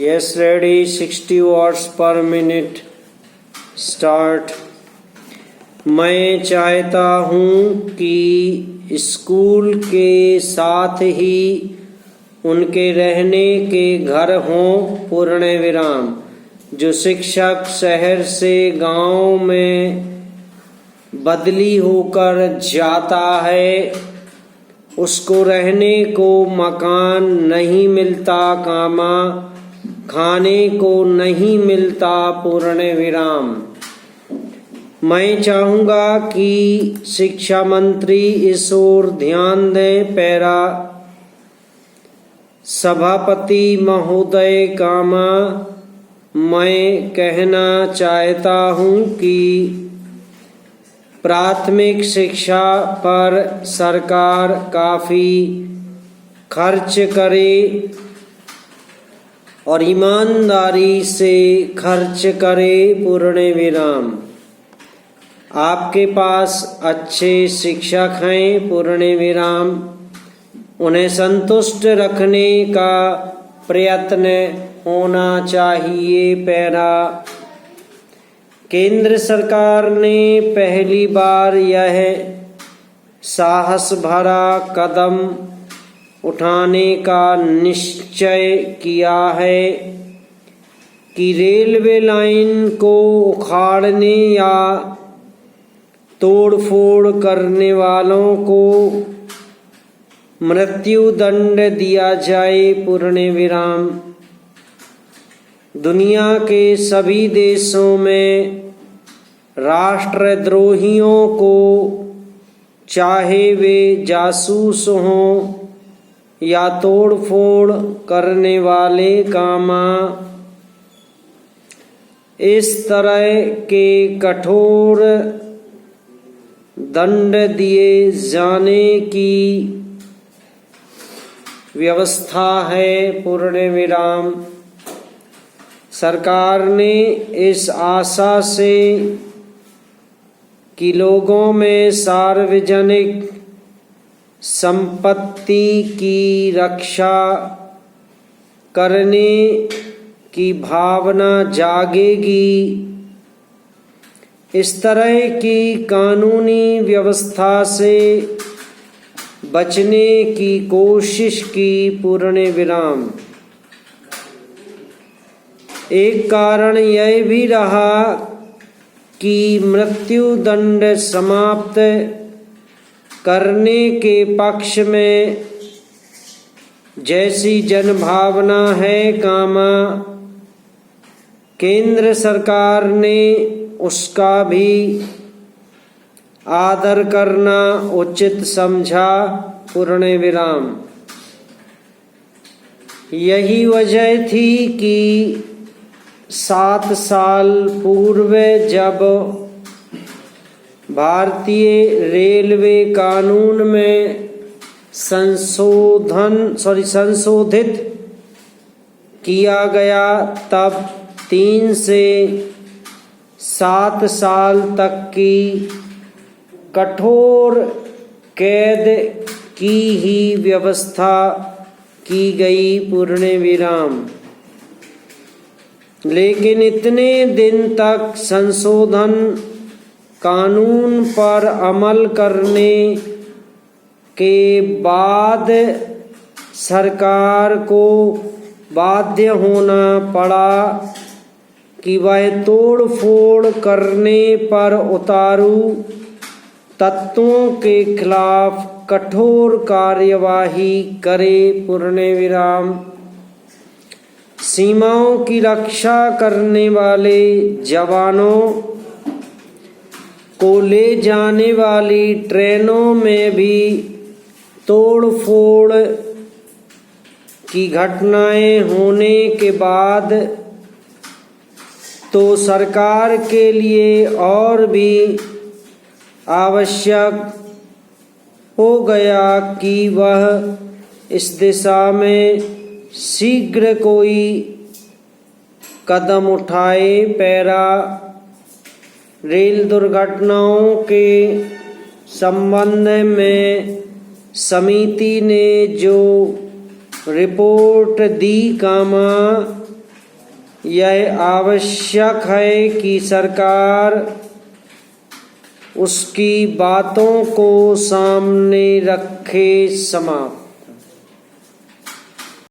Yes, ready. 60 watts per minute. Start. मैं चाहता हूँ कि स्कूल के साथ ही उनके रहने के घर हों पूर्ण विराम। जो शिक्षक शहर से गांव में बदली होकर जाता है उसको रहने को मकान नहीं मिलता, खाने को नहीं मिलता पूर्ण विराम। मैं चाहूँगा कि शिक्षा मंत्री इस ओर ध्यान दें। पैरा सभापति महोदय मैं कहना चाहता हूँ कि प्राथमिक शिक्षा पर सरकार काफ़ी खर्च करे और ईमानदारी से खर्च करे पूर्ण विराम। आपके पास अच्छे शिक्षक हैं पूर्ण विराम। उन्हें संतुष्ट रखने का प्रयत्न होना चाहिए। पैरा केंद्र सरकार ने पहली बार यह साहस भरा कदम उठाने का निश्चय किया है कि रेलवे लाइन को उखाड़ने या तोड़फोड़ करने वालों को मृत्यु दंड दिया जाए पूर्ण विराम। दुनिया के सभी देशों में राष्ट्रद्रोहियों को, चाहे वे जासूस हों या तोड़फोड़ करने वाले, इस तरह के कठोर दंड दिए जाने की व्यवस्था है पूर्ण विराम। सरकार ने इस आशा से कि लोगों में सार्वजनिक संपत्ति की रक्षा करने की भावना जागेगी, इस तरह की कानूनी व्यवस्था से बचने की कोशिश की पूर्ण विराम। एक कारण यह भी रहा कि मृत्यु दंड समाप्त करने के पक्ष में जैसी जनभावना है, केंद्र सरकार ने उसका भी आदर करना उचित समझा पूर्ण विराम। यही वजह थी कि 7 साल पूर्व जब भारतीय रेलवे कानून में संशोधित किया गया, तब 3 से 7 साल तक की कठोर कैद की ही व्यवस्था की गई पूर्ण विराम। लेकिन इतने दिन तक संशोधन कानून पर अमल करने के बाद सरकार को बाध्य होना पड़ा कि वह तोड़-फोड़ करने पर उतारू तत्वों के खिलाफ कठोर कार्यवाही करे पूर्ण विराम। सीमाओं की रक्षा करने वाले जवानों को ले जाने वाली ट्रेनों में भी तोड़-फोड़ की घटनाएं होने के बाद तो सरकार के लिए और भी आवश्यक हो गया कि वह इस दिशा में शीघ्र कोई कदम उठाए। पैरा रेल दुर्घटनाओं के संबंध में समिति ने जो रिपोर्ट दी, यह आवश्यक है कि सरकार उसकी बातों को सामने रखे। समाप्त।